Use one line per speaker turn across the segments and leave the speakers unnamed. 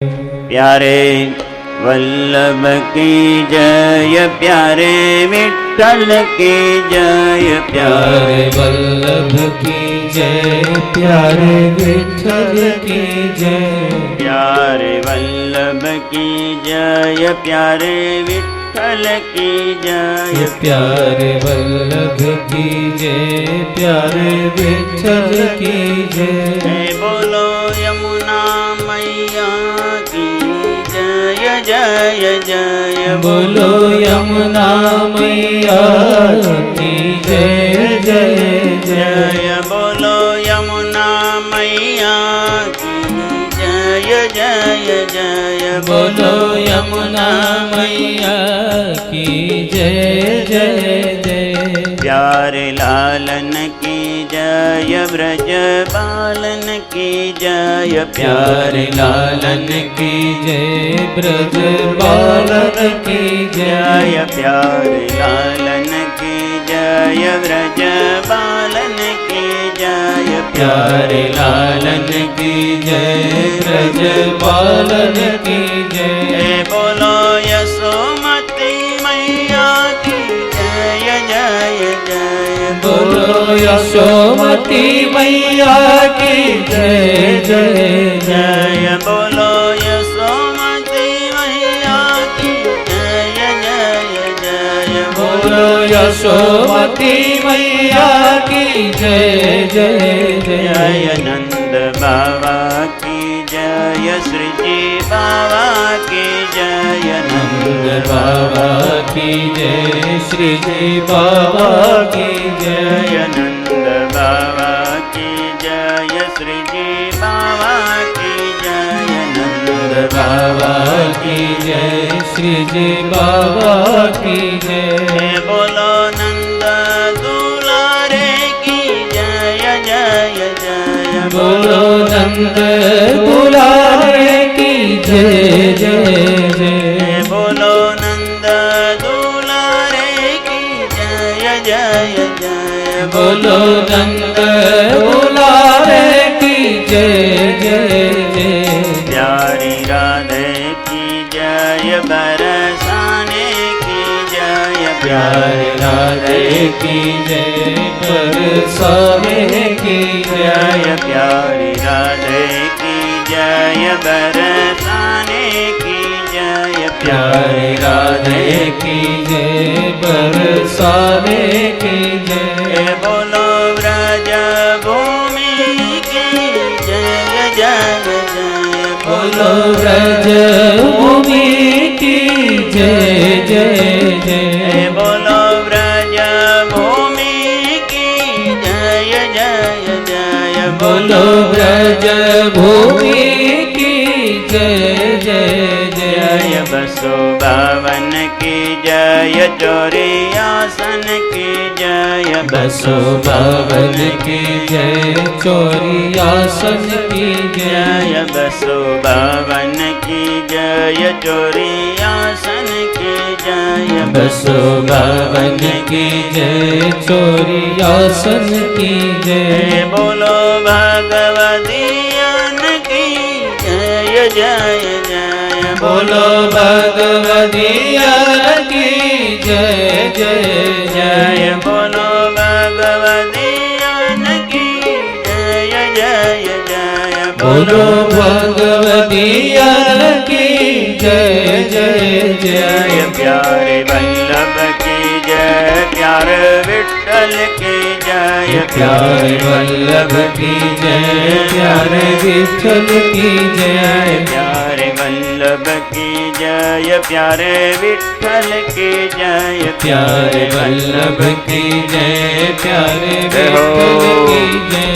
प्यारे वल्लभ की जय, प्यारे विठ्ठल की जय,
प्यारे वल्लभ की जय, प्यारे विठ्ठल की जय,
प्यारे वल्लभ की जय, प्यारे विठ्ठल की जय,
प्यारे वल्लभ की जय, प्यारे विठ्ठल की जय।
बोलो यमुना मैया की जय जय जय,
बोलो यमुना मैया की जय जय जय,
बोलो यमुना मैया की जय जय जय,
बोलो यमुना मैया की जय जय जय।
प्यारे लालन की जय, ब्रज बालन की जय,
प्यारे लालन की जय, ब्रज बालन की जय,
प्यारे लालन की जय, ब्रज बालन की जय,
प्यारे लालन की जय, ब्रज बालन की जय।
बोलो यशोमती मैया की जय जय जय,
बोलो यशोमती मैया की जय जय
जय, बोलो यशोमती मैया की जय जय जय,
बोलो यशोमती मैया की जय जय
जय
जय।
नंद बाबा की जय, श्री जी बाबा की जय,
नंद बाबा की जय, श्री जी बाबा की जय,
जय नंद बाबा की जय, श्री जी बाबा की जय, नंद
बाबा की जय, श्री जी बाबा की जय।
बोलो नंद दुलारे की जय जय जय,
बोलो नंद दुलारे की जय जय जय,
बोलो नंद दुलारे की जय जय जय,
बोलो नंद दुलारे की जय जय जय।
प्यारी राधे की जय, बरसाने की जय,
प्यारे राधे की जय, बरसाने की जय,
प्यारी राधे की जय, बरसाने की जय,
प्यारे राधे की जय, बरसाने की जय।
बोलो व्रज भूमि की जय जय जय,
बोलो ब्रज भूमि की जय जय जय,
बोलो व्रज भूमि की जय जय जय,
बोलो ब्रज भूमि की जय जय
जय
जय।
बसो बावन की जय, चोरी आसन की जय,
बसो बावन की जय, चोरी आसन की जय,
जय बसो बावन की जय, चोरी आसन की जय,
बसो बावन की जय, चोरी आसन की जय।
बोलो भगवदियन की जय जय जय,
बोलो भगवदिया की जय जय
जय,
जय,
बोलो भगवदियन की जय जय जय,
बोलो भगवदिया की जय जय
जय
जय।
प्यारे वल्लभ की जय, प्यारे विठ्ठल की जय,
प्यारे वल्लभ की जय, प्यारे विठ्ठल की जय,
प्यारे वल्लभ की जय, प्यारे विठ्ठल की जय,
प्यारे वल्लभ की जय, प्यारे विठ्ठल की जय।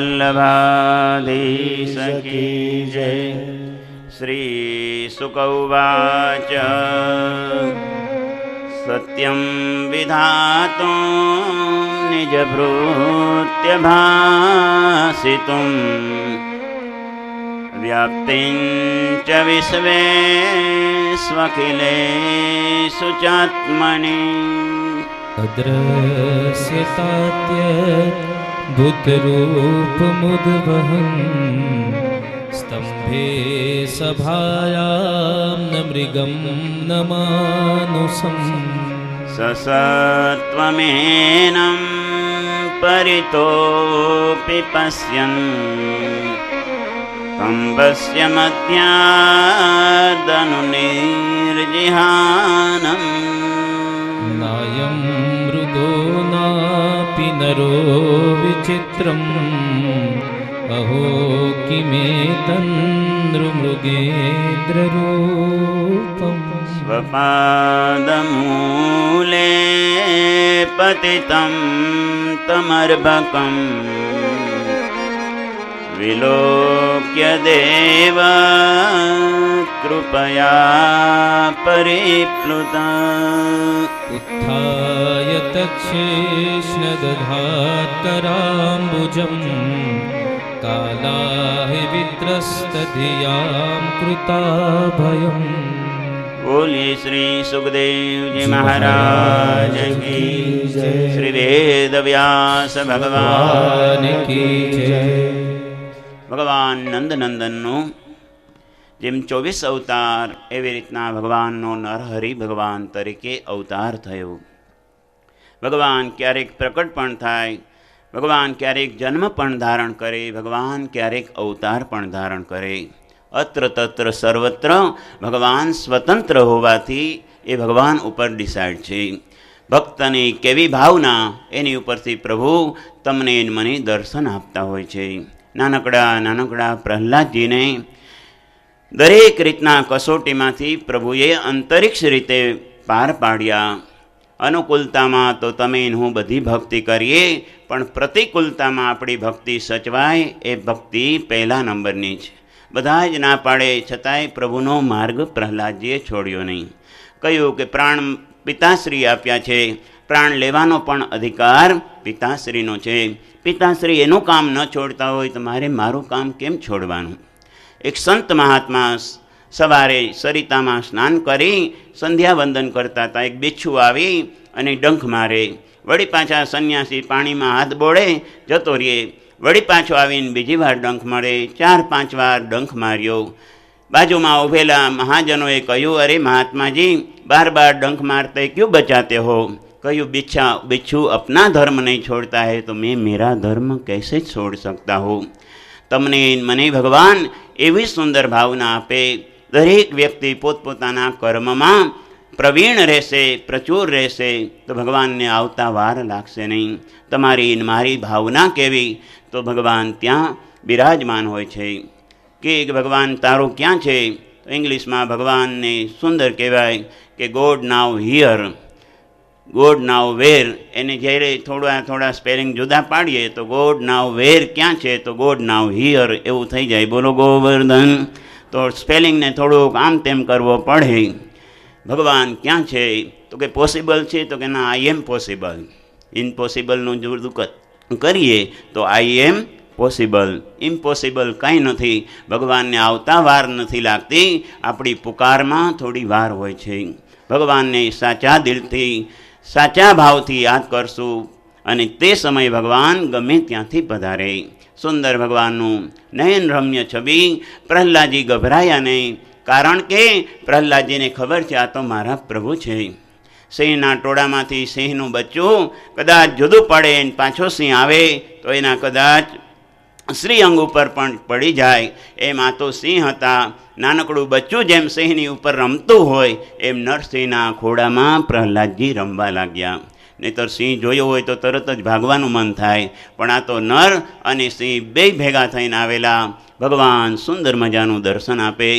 वल्लभाधीश की जय। श्रीशुक उवाच सत्यं विधातुं निजभृत्यभासितुं व्याप्तिं च विश्वेष्वखिलेषु चात्मनि
अदृश्यतात्यद्भुतरूपमुद्वहन् स्तम्भे सभायां न मृगं न मानुषम्
ससत्वमेनं परितोऽपि पश्यन् तम्बस्य मध्यादनुनिर्जिहानम्
नायं मृदो नापि नरो विचित्रम् अहो किमेतन्नृमृगेन्द्ररूपम्
स्वपादमूले पतितं तमर्भकम् विलोक्य देव कृपया परिप्लुता
उत्थाय तच्छेष्णदधात्कराम्बुजम् कालाहि वित्रस्तधियां कृताभयम्।
बोलिए श्री सुखदेव जी महाराज की जय। श्री वेद व्यास भगवान
की जय।
ભગવાન નંદનંદનનો જેમ 24 અવતાર એવી રીતના ભગવાનનો નરહરિ ભગવાન તરીકે અવતાર થયો. ભગવાન ક્યારેક પ્રકટ પણ થાય, ભગવાન ક્યારેક જન્મ પણ ધારણ કરે, ભગવાન ક્યારેક અવતાર પણ ધારણ કરે. અત્ર તત્ર સર્વત્ર ભગવાન સ્વતંત્ર હોવાથી એ ભગવાન ઉપર ડિસાઇડ છે. ભક્તની કેવી ભાવના એની ઉપરથી પ્રભુ તમને મને દર્શન આપતા હોય છે. નાનકડા પ્રહલાદજીને દરેક રીતના કસોટીમાંથી પ્રભુએ અંતરિક્ષ રીતે પાર પાડ્યા. અનુકૂળતામાં તો તમે હું બધી ભક્તિ કરીએ, પણ પ્રતિકૂળતામાં આપણી ભક્તિ સચવાય એ ભક્તિ પહેલા નંબરની છે. બધા જ ના પાડે છતાંય પ્રભુનો માર્ગ પ્રહલાદજીએ છોડ્યો નહીં. કહ્યું કે પ્રાણ પિતાશ્રી આપ્યા છે, પ્રાણ લેવાનો પણ અધિકાર પિતાશ્રીનો છે. પિતાશ્રી એનું કામ ન છોડતા હોય તો મારે મારું કામ કેમ છોડવાનું? એક સંત મહાત્મા સવારે સરિતામાં સ્નાન કરી સંધ્યા વંદન કરતા હતા. એક બિચ્છુ આવી અને ડંખ મારે, વળી પાછા સંન્યાસી પાણીમાં હાથ બોળે જતો રહે, વળી પાછો આવીને બીજી વાર ડંખ મળે. 4-5 વાર ડંખ માર્યો. બાજુમાં ઉભેલા મહાજનોએ કહ્યું, અરે મહાત્માજી, બાર બાર ડંખ મારતે ક્यों બચાતે હો? કહ્યું, बिच्छू अपना धर्म नहीं छोड़ता है तो मैं मेरा धर्म कैसे छोड़ सकता हूँ? તમને મને ભગવાન એવી સુંદર ભાવના આપે. દરેક વ્યક્તિ પોતપોતાના કર્મમાં પ્રવીણ રહેશે, પ્રચુર રહેશે તો ભગવાનને આવતા વાર લાગશે નહીં. તમારી મારી ભાવના કેવી તો ભગવાન ત્યાં બિરાજમાન હોય છે. કે ભગવાન તારું ક્યાં છે? ઇંગ્લિશમાં ભગવાનને સુંદર કહેવાય કે ગોડ નાવ હિયર, ગોડ નાવ વેર. એને જ્યારે થોડા સ્પેલિંગ જુદા પાડીએ તો ગોડ નાવ વેર ક્યાં છે તો ગોડ નાવ હિયર એવું થઈ જાય. બોલો ગોવર્ધન. તો સ્પેલિંગને થોડુંક આમ તેમ કરવો પડે. ભગવાન ક્યાં છે તો કે પોસિબલ છે તો કે ના, આઈ એમ પોસિબલ. ઇમ્પોસિબલનું જુદું કરીએ તો આઈ એમ પોસિબલ. ઇમ્પોસિબલ કંઈ નથી. ભગવાનને આવતા વાર નથી લાગતી, આપણી પુકારમાં થોડી વાર હોય છે. ભગવાનને સાચા દિલથી સાચા ભાવથી યાદ કરશું અને તે સમયે ભગવાન ગમે ત્યાંથી પધારે. સુંદર ભગવાનનું નયન રમ્ય છબી. પ્રહલાદજી ગભરાયા નહીં, કારણ કે પ્રહલાદજીને ખબર છે આ તો મારા પ્રભુ છે. સિંહના ટોળામાંથી સિંહનું બચ્ચું કદાચ જુદું પડે અને પાછો સિંહ આવે તો એના કદાચ શ્રી અંગ ઉપર પણ પડી જાય. એમ આ તો સિંહ હતા. નાનકડું બચ્ચું જેમ સિંહની ઉપર રમતું હોય એમ નરસિંહના ખોડામાં પ્રહલાદજી રમવા લાગ્યા. નહીંતર સિંહ જોયો હોય તો તરત જ ભાગવાનું મન થાય, પણ આ તો નર અને સિંહ બે ભેગા થઈને આવેલા. ભગવાન સુંદર મજાનું દર્શન આપે.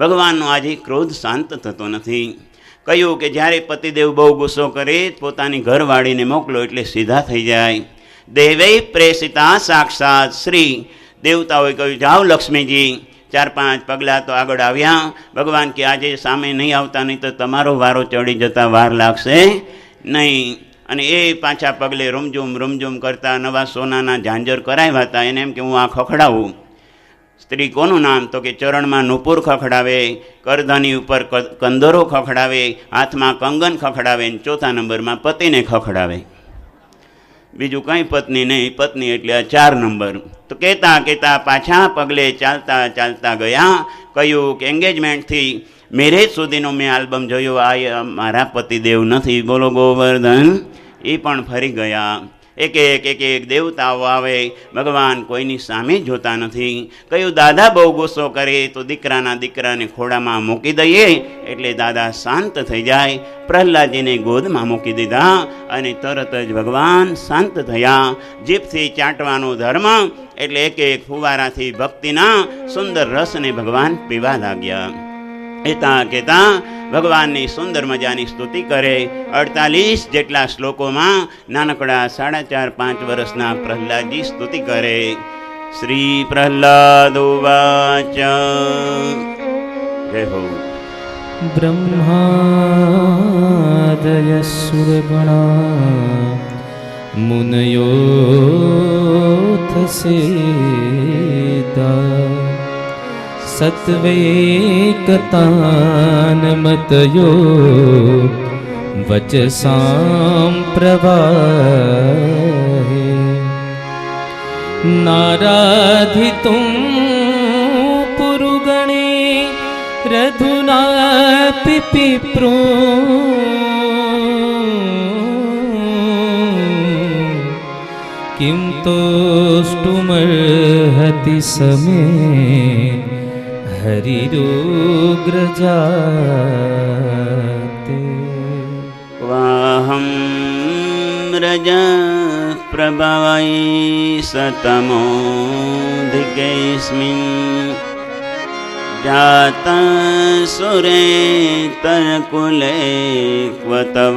ભગવાનનો આજે ક્રોધ શાંત થતો નથી. કહ્યું કે જ્યારે પતિદેવ બહુ ગુસ્સો કરે પોતાની ઘરવાળીને મોકલો એટલે સીધા થઈ જાય. દેવૈ પ્રેષિતા સાક્ષાત શ્રી. દેવતાઓએ કહ્યું, જાઓ લક્ષ્મીજી. 4-5 પગલાં તો આગળ આવ્યા. ભગવાન કે આજે સામે નહીં આવતા, નહીં તો તમારો વારો ચડી જતા વાર લાગશે નહીં. અને એ પાછા પગલે રૂમઝૂમ કરતા નવા સોનાના ઝાંઝર કરાવ્યા હતા. એને એમ કે હું આ ખખડાવું. સ્ત્રી કોનું નામ? તો કે ચરણમાં નુપુર ખખડાવે, કરધની ઉપર કંદરો ખખડાવે, હાથમાં કંગન ખખડાવે, અને ચોથા નંબરમાં પતિને ખખડાવે. બીજું કંઈ પત્ની નહીં, પત્ની એટલે આ 4 નંબર. તો કહેતા પાછા પગલે ચાલતા ગયા. કહ્યું કે એન્ગેજમેન્ટથી મેરેજ સુધીનો મેં આલ્બમ જોયો, આ મારા પતિદેવ નથી. બોલો ગોવર્ધન. એ પણ ફરી ગયા. એક દેવતાઓ આવે, ભગવાન કોઈની સામે જોતા નથી. કહ્યું દાદા બહુ ગુસ્સો કરે તો દીકરાને ખોડામાં મૂકી દઈએ એટલે દાદા શાંત થઈ જાય. પ્રહલાદજીને ગોદમાં મૂકી દીધા અને તરત જ ભગવાન શાંત થયા. જીભથી ચાટવાનો ધર્મ એટલે એક ફુવારાથી ભક્તિના સુંદર રસને ભગવાન પીવા લાગ્યા. કહેતા ભગવાનની સુંદર મજાની સ્તુતિ કરે. 48 જેટલા શ્લોકોમાં નાનકડા 4.5-5 વર્ષના પ્રહલાદજી સ્તુતિ કરે. શ્રી પ્રહલાદ ઉવાચ. જય હો.
બ્રહ્માદય સુરગણા મુનયોથ સેદા સત્વૈકતાન મતયો વચસાં પ્રવાહે નારાધિતું પુરુગણે રધુનાપિ પિપ્રો કિં તોષ્ટુમર્હતિ સમે હરિરુગ્રજાતે.
વાહમ રજ પ્રભવૈ સતમોધિકેસ્મિન જાતા સુરે તરકુલે ક્વતવાનુકંપા.